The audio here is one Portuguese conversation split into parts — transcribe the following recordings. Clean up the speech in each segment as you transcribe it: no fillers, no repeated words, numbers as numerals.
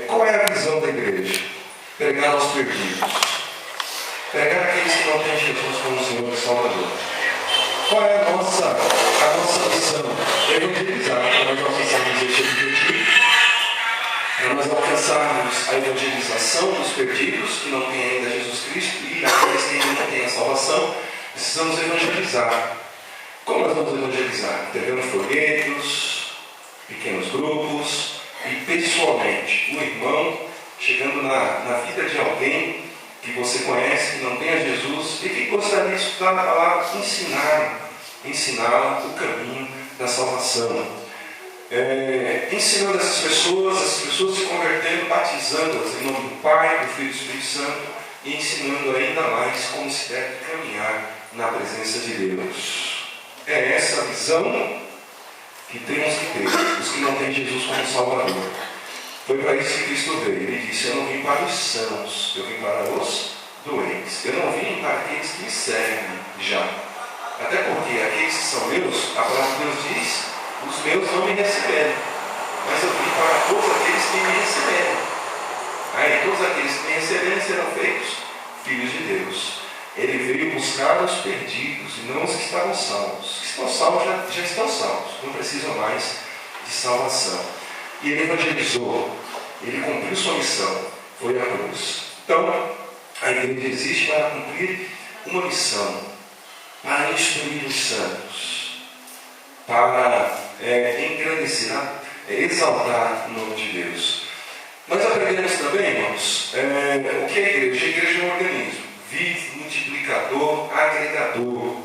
Qual é a visão da igreja? Pregar aos perdidos. Pregar aqueles que não têm Jesus como Senhor e Salvador. Qual é a nossa missão? Evangelizar. Nós alcançarmos esse objetivo. Para nós alcançarmos a evangelização dos perdidos, que não têm ainda Jesus Cristo, e aqueles que ainda não têm a salvação, precisamos evangelizar. Como nós vamos evangelizar? Entregando folhetos, pequenos grupos, e pessoalmente, o irmão chegando na vida de alguém que você conhece, que não tem a Jesus, e que gostaria de estudar a palavra, ensiná-la o caminho da salvação. Ensinando essas pessoas se convertendo, batizando-as em nome do Pai, do Filho e do Espírito Santo, e ensinando ainda mais como se deve caminhar na presença de Deus. É essa a visão que temos que ter, os que não têm Jesus como Salvador. Foi para isso que Cristo veio. Ele disse: eu não vim para os sãos, eu vim para os doentes. Eu não vim para aqueles que me servem já. Até porque aqueles que são meus, a palavra de Deus diz: os meus não me receberam. Mas eu vim para todos aqueles que me receberam. Aí todos aqueles que me receberem serão feitos filhos de Deus. Ele veio buscar os perdidos e não os que estavam salvos. Os que estão salvos já estão salvos, não precisam mais de salvação. E ele evangelizou, ele cumpriu sua missão, foi a cruz. Então, a igreja existe para cumprir uma missão, para instruir os santos, para engrandecer, exaltar o nome de Deus. Nós aprendemos também, irmãos, o que é a igreja? A igreja é um organismo vivo, multiplicador, agregador.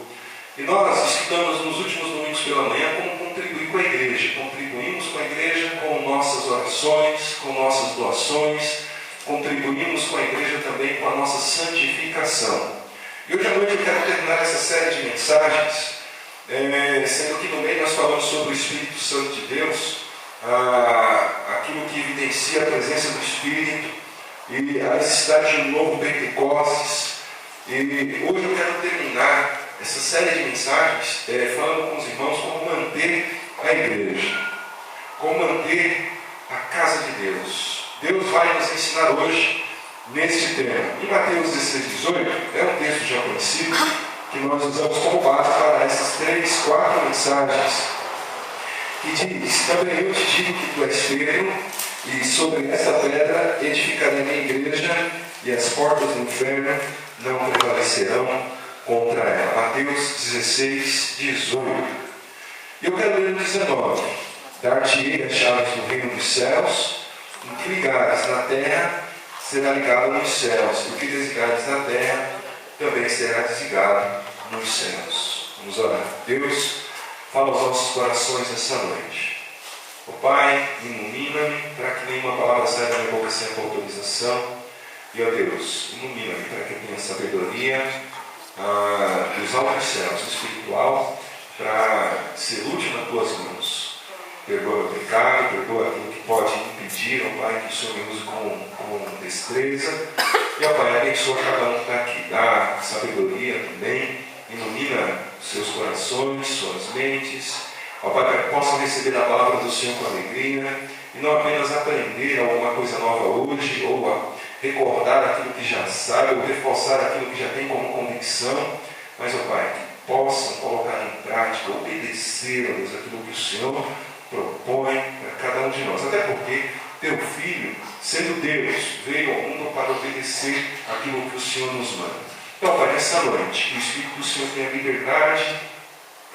E nós estudamos nos últimos domingos pela manhã como contribuir com a igreja. Contribuímos com a igreja com nossas orações, com nossas doações. Contribuímos com a igreja também com a nossa santificação. E hoje à noite eu quero terminar essa série de mensagens, sendo que no meio nós falamos sobre o Espírito Santo de Deus, aquilo que evidencia a presença do Espírito e a necessidade de um novo Pentecostes. E hoje eu quero terminar essa série de mensagens falando com os irmãos como manter a igreja, como manter a casa de Deus. Deus vai nos ensinar hoje nesse tema. Em Mateus 16:18, é um texto já conhecido, que nós usamos como base para essas 4 mensagens, que diz: também eu te digo que tu és Pedro, e sobre essa pedra edificarei a minha igreja, e as portas do inferno não prevalecerão contra ela. Mateus 16:18. Eu quero ler o 19. Dar-te-ei as chaves do reino dos céus, o que ligares na terra será ligado nos céus, e o que desligares na terra também será desligado nos céus. Vamos orar. Deus, fala aos nossos corações essa noite. Ó Pai, ilumina-me para que nenhuma palavra saia da minha boca sem a tua autorização. E ó Deus, ilumina-me para que eu tenha sabedoria dos altos céus, espiritual, para ser útil nas tuas mãos. Perdoa meu pecado, perdoa aquilo que pode impedir, ó Pai, que o Senhor me use com destreza. E ó Pai, abençoa cada um que está aqui, dá sabedoria também, ilumina seus corações, suas mentes. Ó Pai, para que possam receber a palavra do Senhor com alegria e não apenas aprender alguma coisa nova hoje, ou recordar aquilo que já sabe, ou reforçar aquilo que já tem como convicção, mas, ó Pai, que possam colocar em prática, obedecer, ó Deus, aquilo que o Senhor propõe para cada um de nós. Até porque teu Filho, sendo Deus, veio ao mundo para obedecer aquilo que o Senhor nos manda. Então, Pai, nessa noite, que o Espírito do Senhor tenha liberdade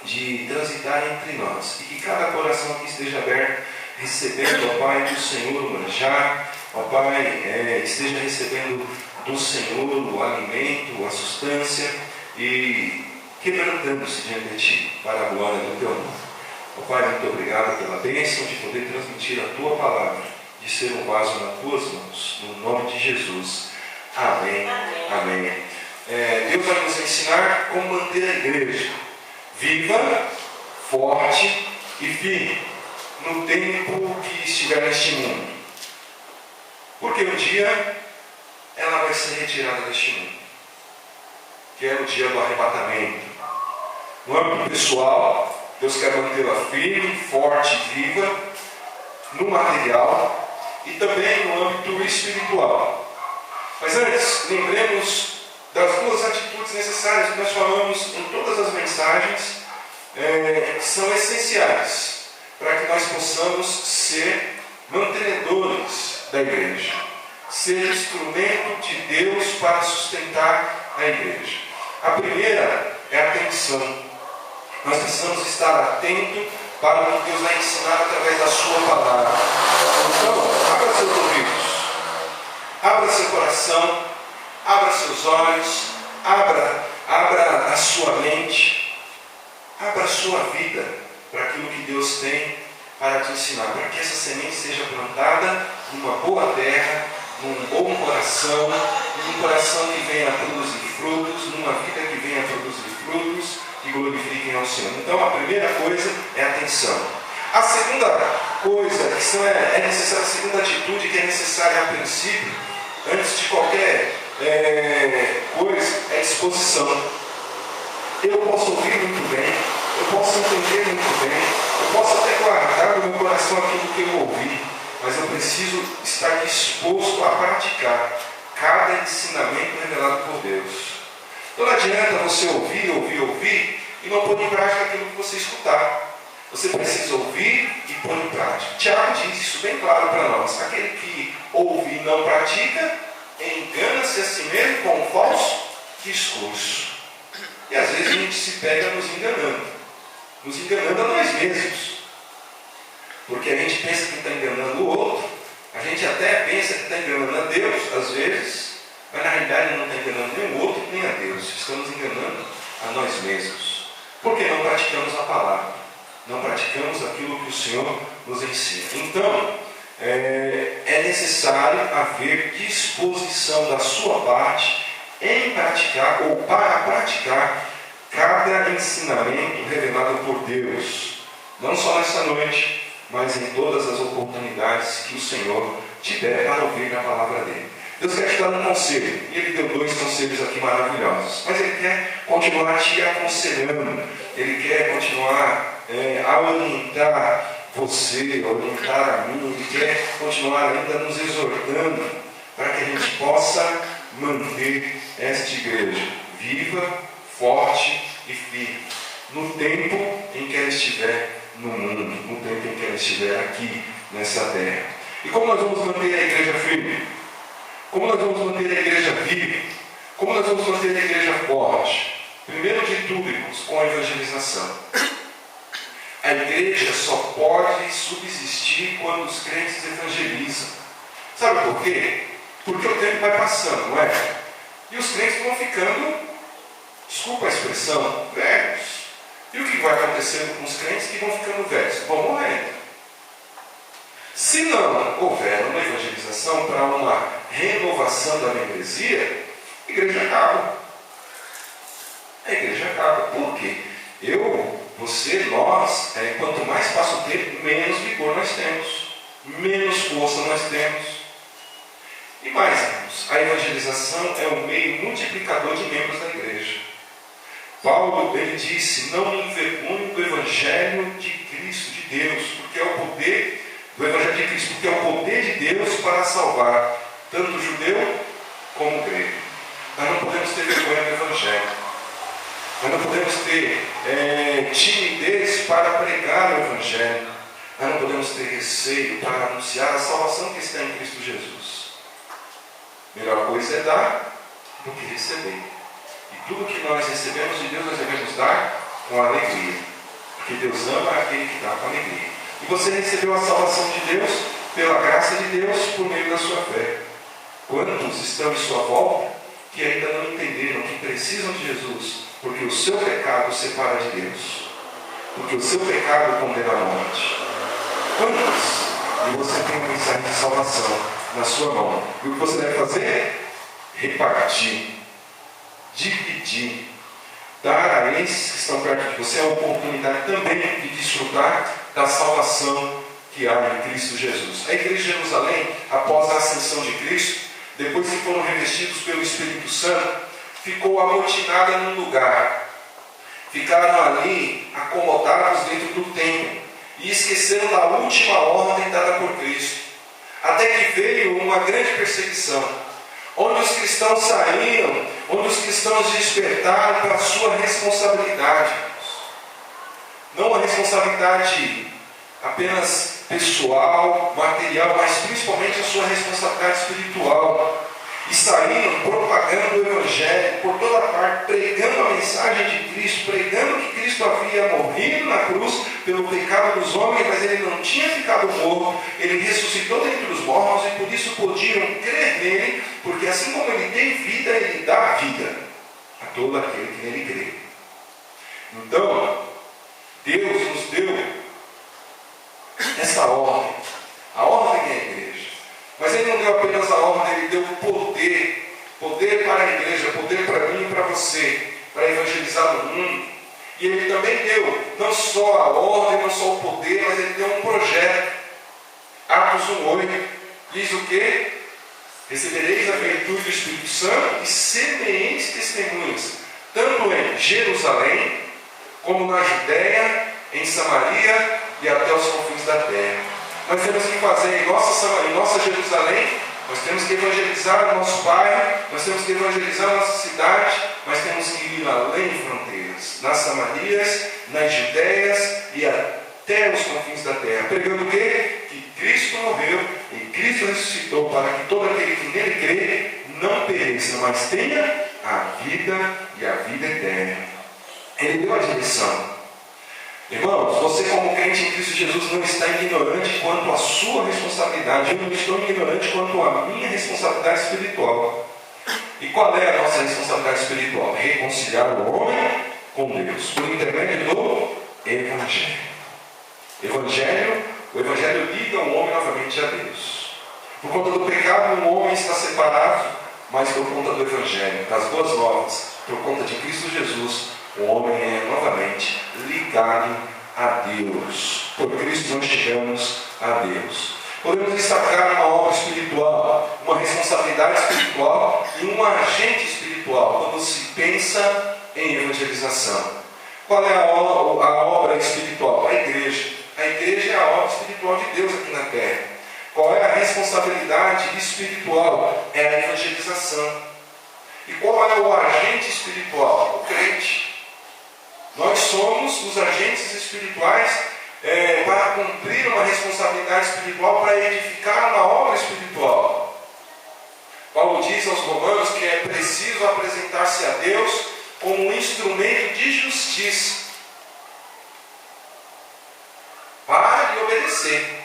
de transitar entre nós, e que cada coração aqui esteja aberto, recebendo, ó Pai, do Senhor o manjar, ó Pai, esteja recebendo do Senhor o alimento, a substância, e quebrantando-se diante de Ti, para a glória do Teu nome. Ó Pai, muito obrigado pela bênção de poder transmitir a Tua palavra, de ser um vaso nas Tuas mãos, no nome de Jesus. Amém. Amém. Deus vai nos ensinar como manter a igreja viva, forte e firme no tempo que estiver neste mundo. Porque um dia ela vai ser retirada deste mundo, que é o dia do arrebatamento. No âmbito pessoal, Deus quer mantê-la firme, forte e viva no material, e também no âmbito espiritual. Mas antes, lembremos das duas atitudes necessárias que nós falamos em todas as mensagens, que são essenciais para que nós possamos ser mantenedores da igreja, ser instrumento de Deus para sustentar a igreja. A primeira é a atenção. Nós precisamos estar atentos para o que Deus vai ensinar através da sua palavra. Então, abra seus ouvidos, abra seu coração, abra seus olhos, abra a sua mente, abra a sua vida para aquilo que Deus tem para te ensinar, para que essa semente seja plantada numa boa terra, num bom coração, num coração que venha a produzir frutos, numa vida que venha a produzir frutos que glorifiquem ao Senhor. Então a primeira coisa é a atenção. A segunda coisa é necessária, a segunda atitude que é necessária a princípio, antes de qualquer coisa, é disposição. Eu posso ouvir muito bem, eu posso entender muito bem, eu posso até guardar no meu coração aquilo que eu ouvi, mas eu preciso estar disposto a praticar cada ensinamento revelado por Deus. Então não adianta você ouvir e não pôr em prática aquilo que você escutar. Você precisa ouvir e pôr em prática. Tiago diz isso bem claro para nós. Aquele que ouve e não pratica, engana-se a si mesmo com um falso discurso. E às vezes a gente se pega nos enganando a nós mesmos. Porque a gente pensa que está enganando o outro, a gente até pensa que está enganando a Deus, às vezes, mas na realidade não está enganando nem o outro nem a Deus. Estamos enganando a nós mesmos. Porque não praticamos a palavra, não praticamos aquilo que o Senhor nos ensina. Então, é necessário haver disposição da sua parte em praticar ou para praticar cada ensinamento revelado por Deus, não só nessa noite, mas em todas as oportunidades que o Senhor te der para ouvir a palavra dele. Deus quer te dar um conselho, e Ele deu 2 conselhos aqui maravilhosos, mas Ele quer continuar te aconselhando, Ele quer continuar a orientar você, orientar a mim, Ele quer continuar ainda nos exortando para que a gente possa manter esta igreja viva, forte e firme, no tempo em que ela estiver no mundo, no tempo em que ela estiver aqui nessa terra. E como nós vamos manter a igreja firme? Como nós vamos manter a igreja viva? Como nós vamos manter a igreja forte? Primeiro de tudo, irmãos, com a evangelização. A igreja só pode subsistir quando os crentes evangelizam. Sabe por quê? Porque o tempo vai passando, não é? E os crentes vão ficando, desculpa a expressão, velhos. E o que vai acontecendo com os crentes que vão ficando velhos? Vão morrendo. Se não houver uma evangelização para uma renovação da membresia, a igreja acaba. A igreja acaba. Por quê? Você, nós, quanto mais passa o tempo, menos vigor nós temos, menos força nós temos. E mais, irmãos, a evangelização é um meio multiplicador de membros da igreja. Paulo, ele disse: não me envergonhe do Evangelho de Cristo, de Deus, porque é o poder do Evangelho de Cristo, porque é o poder de Deus para salvar tanto o judeu como o grego. Nós não podemos ter vergonha do Evangelho. Nós não podemos ter timidez para pregar o Evangelho. Nós não podemos ter receio para anunciar a salvação que está em Cristo Jesus. Melhor coisa é dar do que receber. E tudo que nós recebemos de Deus, nós devemos dar com alegria. Porque Deus ama aquele que dá com alegria. E você recebeu a salvação de Deus pela graça de Deus por meio da sua fé. Quantos estão em sua volta que ainda não entenderam que precisam de Jesus? Porque o seu pecado separa de Deus. Porque o seu pecado condena à morte. Quantos? E você tem uma mensagem de salvação na sua mão. E o que você deve fazer? Repartir, dividir, dar a esses que estão perto de você a oportunidade também de desfrutar da salvação que há em Cristo Jesus. A igreja de Jerusalém, após a ascensão de Cristo, depois que foram revestidos pelo Espírito Santo, ficou amotinada num lugar. Ficaram ali acomodados dentro do templo e esqueceram da última ordem dada por Cristo. Até que veio uma grande perseguição, onde os cristãos saíram, onde os cristãos despertaram para a sua responsabilidade. Não a responsabilidade apenas pessoal, material, mas principalmente a sua responsabilidade espiritual. E saíram propagando o Evangelho por toda parte, pregando a mensagem de Cristo, pregando que Cristo havia morrido na cruz pelo pecado dos homens, mas ele não tinha ficado morto, ele ressuscitou dentre os mortos e por isso podiam crer nele, porque assim como ele tem vida, ele dá vida a todo aquele que nele crê. Então, Deus nos deu essa ordem, a ordem é a igreja. Mas ele não deu apenas a ordem, ele deu poder para a igreja, poder para mim e para você, para evangelizar o mundo. E ele também deu não só a ordem, não só o poder, mas ele deu um projeto. Atos 1:8 diz o quê? Recebereis a virtude do Espírito Santo e semeis testemunhas, tanto em Jerusalém, como na Judéia, em Samaria e até os confins da terra. Nós temos que fazer em nossa Jerusalém, nós temos que evangelizar o nosso bairro, nós temos que evangelizar a nossa cidade, nós temos que ir além de fronteiras, nas Samarias, nas Judéias e até os confins da terra. Pregando o quê? Que Cristo morreu e Cristo ressuscitou para que todo aquele que nele crê não pereça, mas tenha a vida e a vida eterna. Ele deu a direção. Irmãos, você como crente em Cristo Jesus não está ignorante quanto à sua responsabilidade. Eu não estou ignorante quanto à minha responsabilidade espiritual. E qual é a nossa responsabilidade espiritual? Reconciliar o homem com Deus, por intermédio do Evangelho. O Evangelho liga o homem novamente a Deus. Por conta do pecado, o homem está separado, mas por conta do Evangelho, das boas novas, por conta de Cristo Jesus, o homem é novamente ligado a Deus. Por Cristo nós chegamos a Deus. Podemos destacar uma obra espiritual, uma responsabilidade espiritual e um agente espiritual quando se pensa em evangelização. Qual é a obra espiritual? A igreja. A igreja é a obra espiritual de Deus aqui na terra. Qual é a responsabilidade espiritual? É a evangelização. E qual é o agente espiritual? O crente. Nós somos os agentes espirituais para cumprir uma responsabilidade espiritual, para edificar uma obra espiritual. Paulo diz aos Romanos que é preciso apresentar-se a Deus como um instrumento de justiça. Para lhe obedecer.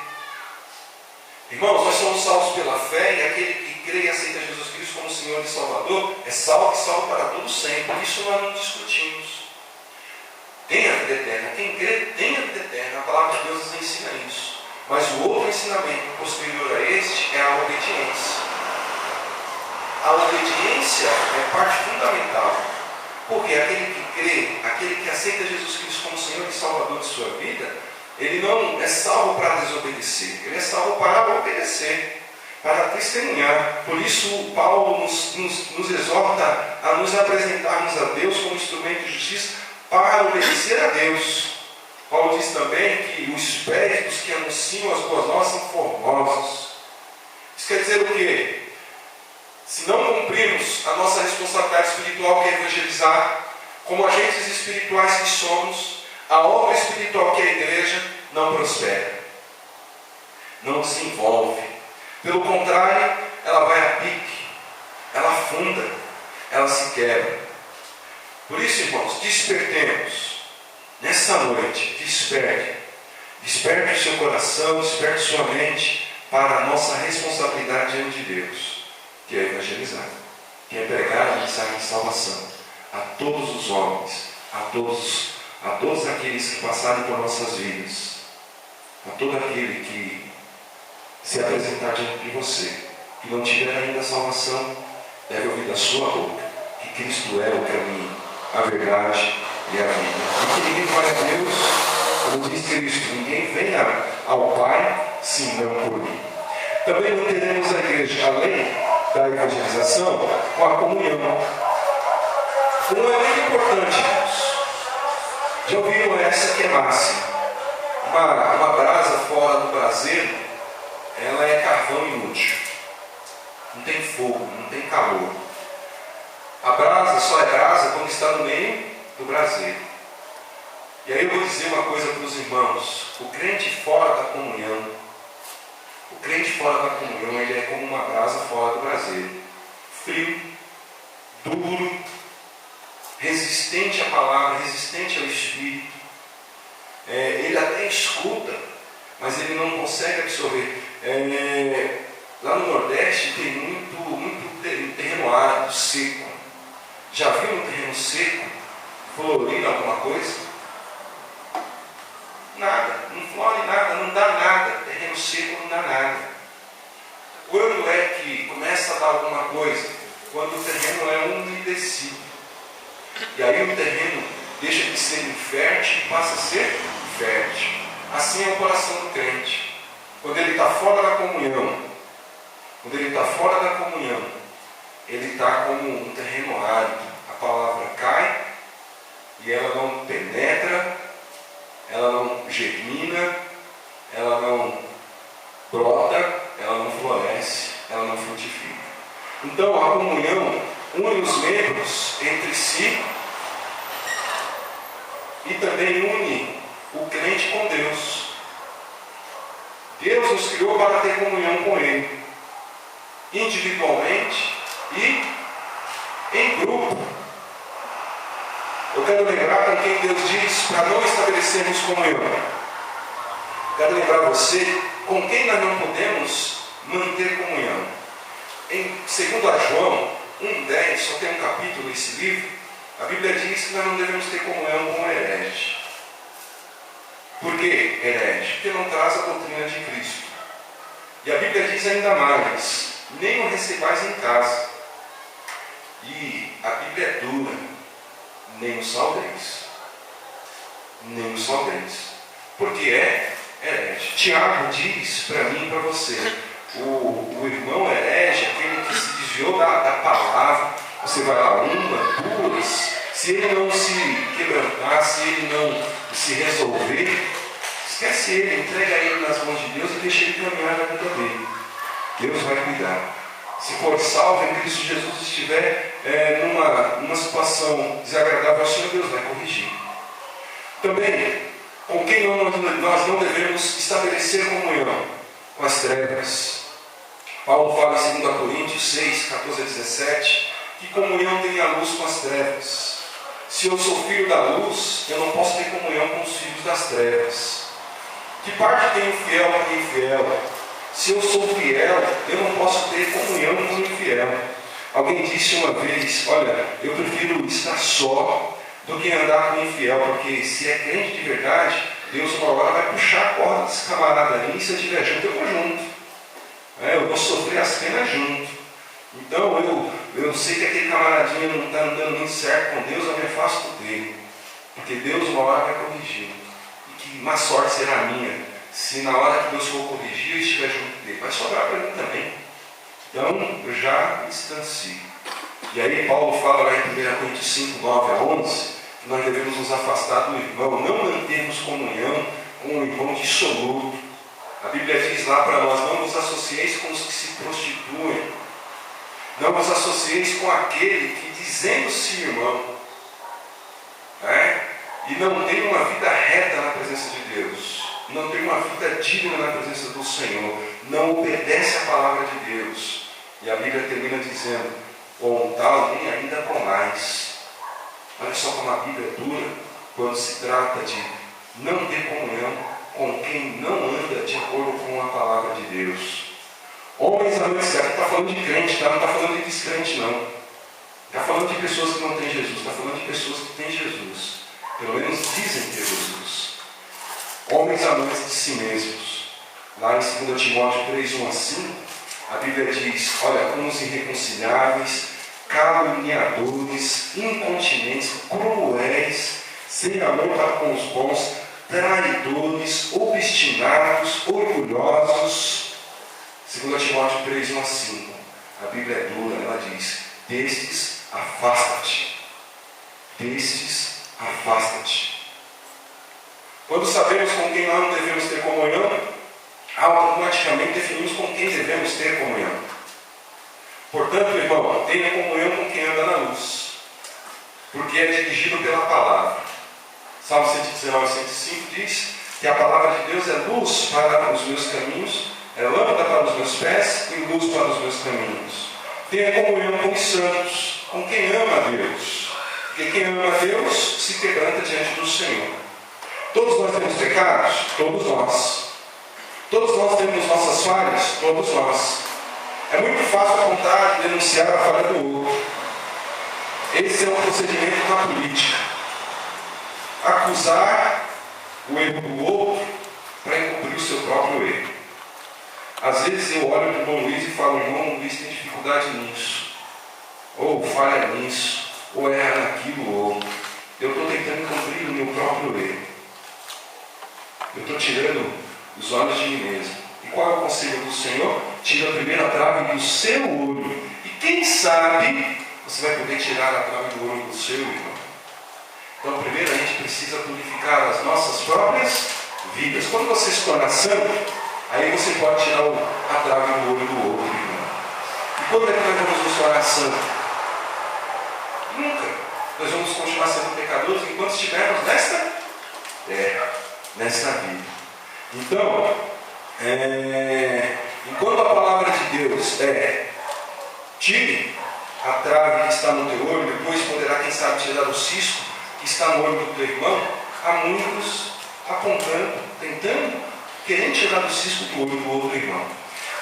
Irmãos, nós somos salvos pela fé, e aquele que crê e aceita Jesus Cristo como Senhor e Salvador é salvo e salvo para todo sempre. Isso nós não discutimos. Tem a vida eterna. Quem crê tem a vida eterna. A palavra de Deus nos ensina isso. Mas o outro ensinamento posterior a este é a obediência. A obediência é parte fundamental. Porque aquele que crê, aquele que aceita Jesus Cristo como Senhor e Salvador de sua vida, ele não é salvo para desobedecer. Ele é salvo para obedecer, para testemunhar. Por isso Paulo nos exorta a nos apresentarmos a Deus como instrumento de justiça, para obedecer a Deus. Paulo diz também que os pés dos que anunciam as boas novas são formosos. Isso quer dizer o quê? Se não cumprirmos a nossa responsabilidade espiritual, que é evangelizar, como agentes espirituais que somos, a obra espiritual, que é a igreja, não prospera, não desenvolve. Pelo contrário, ela vai a pique, ela afunda, ela se quebra. Por isso, irmãos, despertemos. Nessa noite, desperte o seu coração, desperte sua mente para a nossa responsabilidade diante de Deus, que é evangelizar, que é pregar a mensagem de salvação a todos os homens, a todos aqueles que passarem por nossas vidas, a todo aquele que se apresentar diante de você, que não tiver ainda a salvação, deve ouvir da sua boca que Cristo é o caminho, a verdade e a vida. E que ninguém vai a Deus, como diz Cristo, ninguém vem ao Pai senão por mim. Também não teremos a igreja, além da evangelização, com a comunhão. Comunhão é muito importante, irmãos. Já ouviram essa que é máxima? Uma brasa fora do braseiro, ela é carvão inútil. Não tem fogo, não tem calor. A brasa só é brasa quando está no meio do braseiro. E aí eu vou dizer uma coisa para os irmãos. O crente fora da comunhão, ele é como uma brasa fora do braseiro. Frio, duro, resistente à palavra, resistente ao Espírito. Ele até escuta, mas ele não consegue absorver. Lá no Nordeste tem muito terreno árido, seco. Já viu um terreno seco florindo alguma coisa? Nada, não flore nada, não dá nada. Terreno seco não dá nada. Quando é que começa a dar alguma coisa? Quando o terreno é umedecido. E aí o terreno deixa de ser infértil e passa a ser fértil. Assim é o coração do crente. Quando ele está fora da comunhão, ele está como um terreno árido. A palavra cai e ela não penetra, ela não germina, ela não brota, ela não floresce, ela não frutifica. Então a comunhão une os membros entre si e também une o crente com Deus. Deus nos criou para ter comunhão com Ele, individualmente e em grupo. Eu quero lembrar com quem Deus diz para não estabelecermos comunhão. Quero lembrar você com quem nós não podemos manter comunhão. Em 2 João 1,10, só tem um capítulo nesse livro, a Bíblia diz que nós não devemos ter comunhão com o herege. Por que herege? Porque não traz a doutrina de Cristo. E a Bíblia diz ainda mais: nem o recebais em casa. E a Bíblia é dura: nem o saudeis. Nem o saudeis. Porque é herege. Tiago diz para mim e para você: o irmão herege, aquele que se desviou da palavra, você vai lá, duas, se ele não se quebrantar, se ele não se resolver, esquece ele, entrega ele nas mãos de Deus e deixa ele caminhar na vida dele. Deus vai cuidar. Se for salvo em Cristo Jesus, estiver numa situação desagradável ao Senhor, Deus vai corrigir. Também, com quem nós não devemos estabelecer comunhão? Com as trevas. Paulo fala em 2 Coríntios 6, 14 a 17, que comunhão tem a luz com as trevas. Se eu sou filho da luz, eu não posso ter comunhão com os filhos das trevas. Que parte tem o fiel com o infiel? Se eu sou fiel, eu não posso ter comunhão com o infiel. Alguém disse uma vez: olha, eu prefiro estar só do que andar com o infiel, porque se é crente de verdade, Deus uma hora vai puxar a corda desse camarada ali, e se eu estiver junto, eu vou junto. Eu vou sofrer as penas junto. Então eu sei que aquele camaradinho não está andando muito certo com Deus, eu me afasto dele. Porque Deus uma hora vai corrigir. E que má sorte será a minha, se na hora que Deus for corrigir, eu estiver junto dele. Vai sobrar para mim também. Então eu já me distancio. E aí Paulo fala lá em 1 Coríntios 5, 9 a 11, que nós devemos nos afastar do irmão, não mantermos comunhão com o irmão dissoluto. A Bíblia diz lá para nós: não vos associeis com os que se prostituem, não vos associeis com aquele que, dizendo-se irmão, e não tem uma vida reta na presença de Deus, não tem uma vida digna na presença do Senhor, não obedece à palavra de Deus. E a Bíblia termina dizendo: com tal nem ainda com mais. Olha só como a Bíblia é dura quando se trata de não ter comunhão com quem não anda de acordo com a palavra de Deus. Homens amantes, aqui está falando de crente, tá? Não está falando de descrente, não. Está falando de pessoas que não têm Jesus, está falando de pessoas que têm Jesus. Pelo menos dizem ter Jesus. Homens amantes de si mesmos. Lá em 2 Timóteo 3, 1 a 5, a Bíblia diz: olha, como os irreconciliáveis, caluniadores, incontinentes, cruéis, sem amor para com os bons, traidores, obstinados, orgulhosos. 2 Timóteo 3, 1 a 5. A Bíblia é dura, ela diz: destes afasta-te. Destes afasta-te. Quando sabemos com quem nós não devemos ter comunhão, automaticamente definimos com quem devemos ter comunhão. Portanto, irmão, tenha comunhão com quem anda na luz, porque é dirigido pela palavra. Salmo 119, 105 diz que a palavra de Deus é luz para os meus caminhos, é lâmpada para os meus pés e luz para os meus caminhos. Tenha comunhão com os santos, com quem ama a Deus, porque quem ama a Deus se quebranta diante do Senhor. Todos nós temos pecados? Todos nós. Todos nós temos nossas falhas? Todos nós. É muito fácil apontar e denunciar a falha do outro. Esse é um procedimento na política. Acusar o erro do outro para encobrir o seu próprio erro. Às vezes eu olho para o irmão Luiz e falo: irmão Luiz tem dificuldade nisso, ou falha nisso, ou erra naquilo ou outro. Eu estou tentando encobrir o meu próprio erro. Eu estou tirando os olhos de mim mesmo. E qual é o conselho do Senhor? Tira a primeira trave do seu olho. E quem sabe você vai poder tirar a trave do olho do seu irmão. Então, primeiro a gente precisa purificar as nossas próprias vidas. Quando você se torna santo, aí você pode tirar a trave do olho do outro irmão. E quando é que nós vamos nos tornar santos? Nunca. Nós vamos continuar sendo pecadores enquanto estivermos nesta terra, nesta vida. Então, enquanto a palavra de Deus tire a trave que está no teu olho, depois poderá, quem sabe, tirar o cisco que está no olho do teu irmão. Há muitos apontando, tentando, querendo tirar do cisco do olho do outro irmão.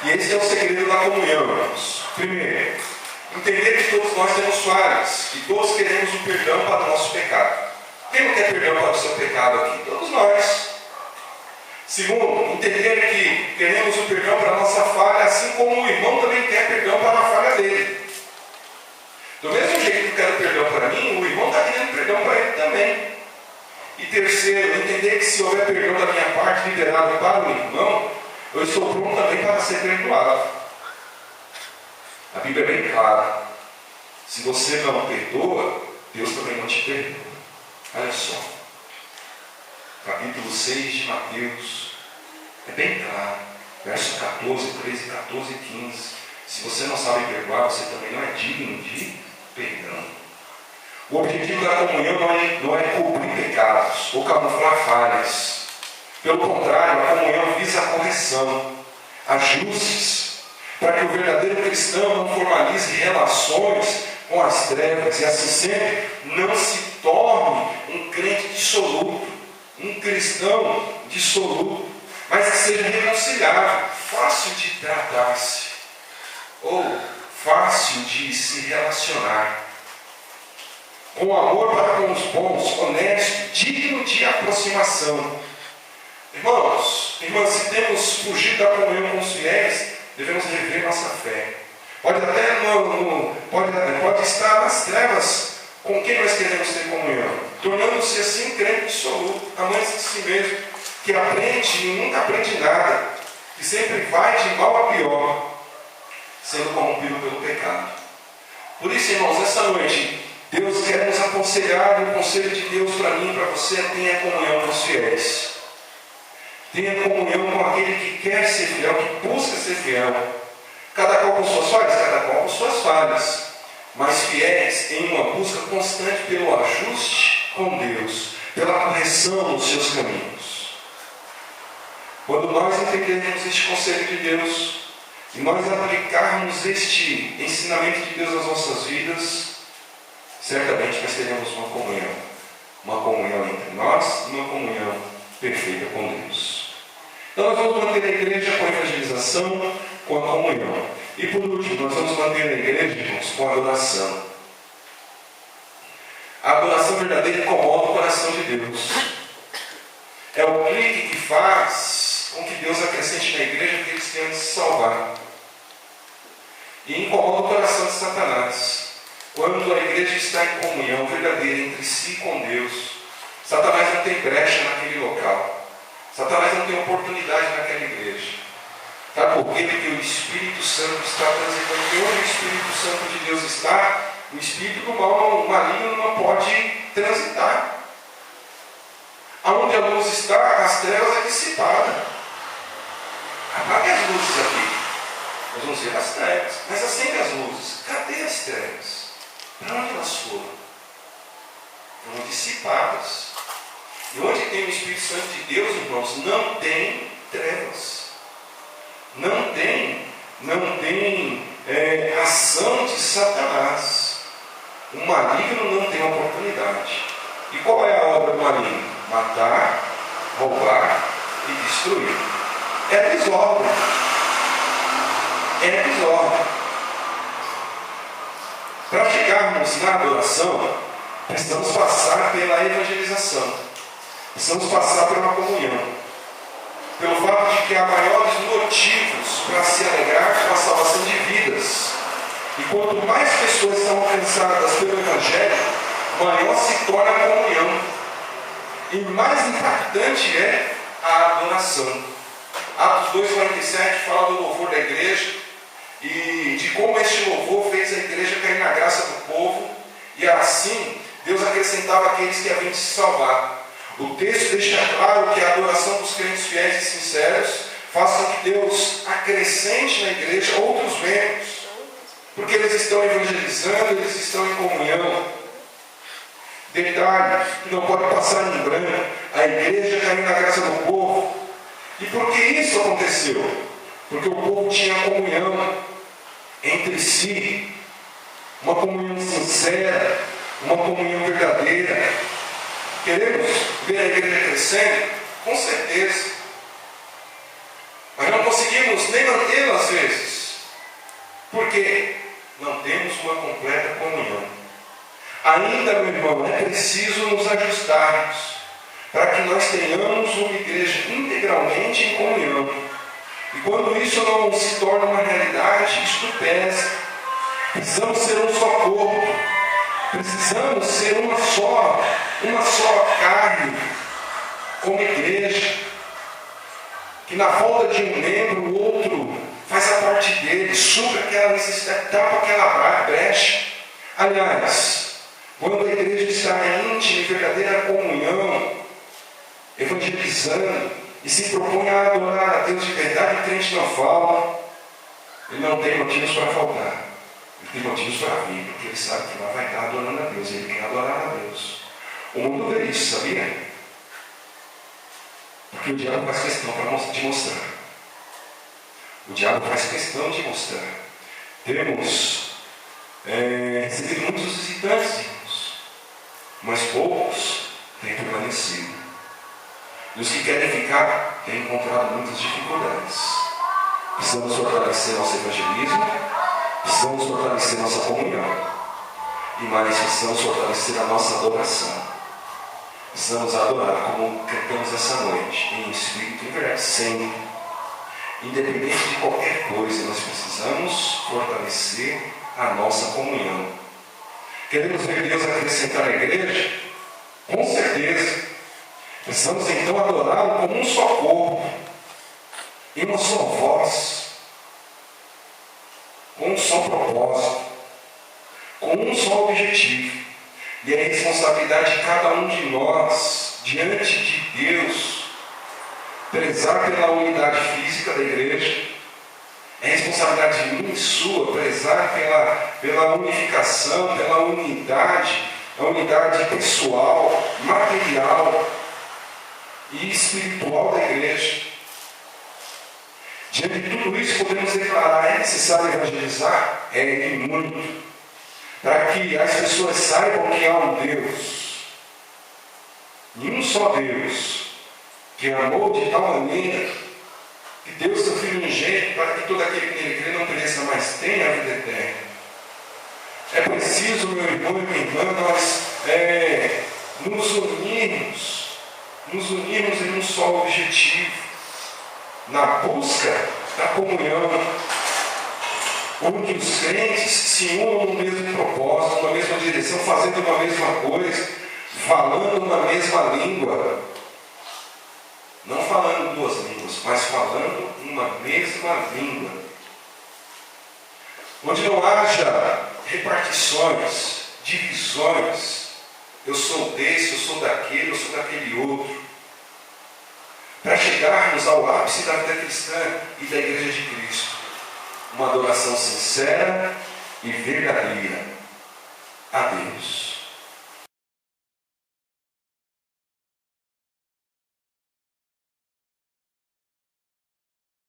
E esse é o segredo da comunhão, irmãos. Primeiro, entender que todos nós temos falhas, que todos queremos o perdão para o nosso pecado. Quem não quer perdão para o seu pecado aqui? Todos nós. Segundo, entender que queremos o perdão para a nossa falha, assim como o irmão também quer perdão para a falha dele. Do mesmo jeito que eu quero perdão para mim, o irmão está querendo perdão para ele também. E terceiro, entender que se houver perdão da minha parte liberado para o irmão, eu estou pronto também para ser perdoado. A Bíblia é bem clara. Se você não perdoa, Deus também não te perdoa. Olha só. Capítulo 6 de Mateus. É bem claro. Verso 14, 13, 14 e 15. Se você não sabe perdoar, você também não é digno de perdão. O objetivo da comunhão não é cobrir pecados ou camuflar falhas. Pelo contrário, a comunhão visa a correção, ajustes, para que o verdadeiro cristão não formalize relações com as trevas e assim sempre não se torne um crente dissoluto, um cristão dissoluto, mas que seja reconciliável, fácil de tratar-se ou fácil de se relacionar, com amor para com os bons, honesto, digno de aproximação. Irmãos, irmãs, se temos fugido da comunhão com os fiéis, devemos rever nossa fé. Pode estar nas trevas com quem nós queremos ter comunhão, tornando-se assim crente dissoluto, amante de si mesmo, que aprende e nunca aprende nada, que sempre vai de mal a pior, sendo corrompido pelo pecado. Por isso, irmãos, essa noite, Deus quer nos aconselhar, e o conselho de Deus para mim e para você é: tenha comunhão com os fiéis. Tenha comunhão com aquele que quer ser fiel, que busca ser fiel. Cada qual com suas falhas, cada qual com suas falhas, mas fiéis em uma busca constante pelo ajuste com Deus, pela correção nos seus caminhos. Quando nós entendermos este conselho de Deus, e nós aplicarmos este ensinamento de Deus nas nossas vidas, certamente nós teremos uma comunhão entre nós e uma comunhão perfeita com Deus. Então nós vamos manter a igreja com a evangelização, com a comunhão. E por último, nós vamos manter a igreja, irmãos, com a adoração. A adoração verdadeira incomoda o coração de Deus. É o clique que faz com que Deus acrescente na igreja aqueles que querem se salvar. E incomoda o coração de Satanás. Quando a igreja está em comunhão verdadeira entre si e com Deus, Satanás não tem brecha naquele local. Satanás não tem oportunidade naquela igreja. Sabe por quê? Porque o Espírito Santo está transitando. E onde o Espírito Santo de Deus está, o Espírito do mal, o maligno, não pode transitar. Aonde a luz está, as trevas é dissipada. Cadê as luzes aqui? Nós vamos ver as trevas. Mas acende as luzes. Cadê as trevas? Para onde elas foram? Foram dissipadas. E onde tem o Espírito Santo de Deus, irmãos, não tem trevas. Não tem ação de Satanás. O maligno não tem oportunidade. E qual é a obra do maligno? Matar, roubar e destruir. É desordem. É desordem. Para chegarmos na adoração, precisamos passar pela evangelização. Precisamos passar por uma comunhão. Pelo fato de que há maiores motivos para se alegrar com a salvação de vidas. E quanto mais pessoas são alcançadas pelo Evangelho, maior se torna a comunhão. E mais impactante é a adoração. Atos 2,47 fala do louvor da igreja e de como este louvor fez a igreja cair na graça do povo, e assim Deus acrescentava aqueles que haviam de se salvar. O texto deixa claro que a adoração dos crentes fiéis e sinceros faz com que Deus acrescente na igreja outros membros, porque eles estão evangelizando, eles estão em comunhão. Detalhe que não pode passar em branco: a igreja caiu na graça do povo. E por que isso aconteceu? Porque o povo tinha comunhão entre si, uma comunhão sincera, uma comunhão verdadeira. Queremos ver a igreja crescendo? Com certeza. Mas não conseguimos nem mantê-la às vezes. Por quê? Não temos uma completa comunhão. Ainda, meu irmão, é preciso nos ajustarmos para que nós tenhamos uma igreja integralmente em comunhão. E quando isso não se torna uma realidade, isto pesa. Precisamos ser um só corpo. Precisamos ser uma só carne, como igreja. Que na falta de um membro, o outro faz a parte dele, supra aquela necessidade, tapa aquela brecha. Aliás, quando a igreja está íntima e verdadeira comunhão, evangelizando e se propõe a adorar a Deus de verdade, o crente não falta, ele não tem motivos para faltar. Ele tem motivos para vir, porque ele sabe que lá vai estar adorando a Deus, ele quer adorar a Deus. O mundo vê isso, sabia? Porque o diabo faz questão de mostrar. O diabo faz questão de mostrar. Temos recebido muitos visitantes, irmãos, mas poucos têm permanecido. E os que querem ficar têm encontrado muitas dificuldades. Precisamos fortalecer nosso evangelismo, precisamos fortalecer nossa comunhão, e mais precisamos fortalecer a nossa adoração. Precisamos adorar como cantamos essa noite, em espírito e em verdade, sempre. Independente de qualquer coisa, nós precisamos fortalecer a nossa comunhão. Queremos ver Deus acrescentar a igreja? Com certeza. Precisamos então adorá-lo como um só corpo, em uma só voz, com um só propósito, com um só objetivo. E é a responsabilidade de cada um de nós, diante de Deus, prezar pela unidade física da igreja. É responsabilidade minha e sua prezar pela unificação, pela unidade, a unidade pessoal, material e espiritual da igreja. Diante de tudo isso, podemos declarar: é necessário evangelizar? É, e muito. Para que as pessoas saibam que há um Deus, e um só Deus, que amou de tal maneira que deu seu Filho unigênito para que todo aquele que nele crê não pereça, mas tenha a vida eterna. É preciso, meu irmão e minha irmã, nós nos unirmos em um só objetivo, na busca da comunhão, onde os crentes se unam no mesmo propósito, na mesma direção, fazendo uma mesma coisa, falando uma mesma língua. Não falando duas línguas, mas falando uma mesma língua. Onde não haja repartições, divisões. Eu sou desse, eu sou daquele outro. Para chegar chegarmos ao ápice da vida cristã e da Igreja de Cristo. Uma adoração sincera e verdadeira a Deus.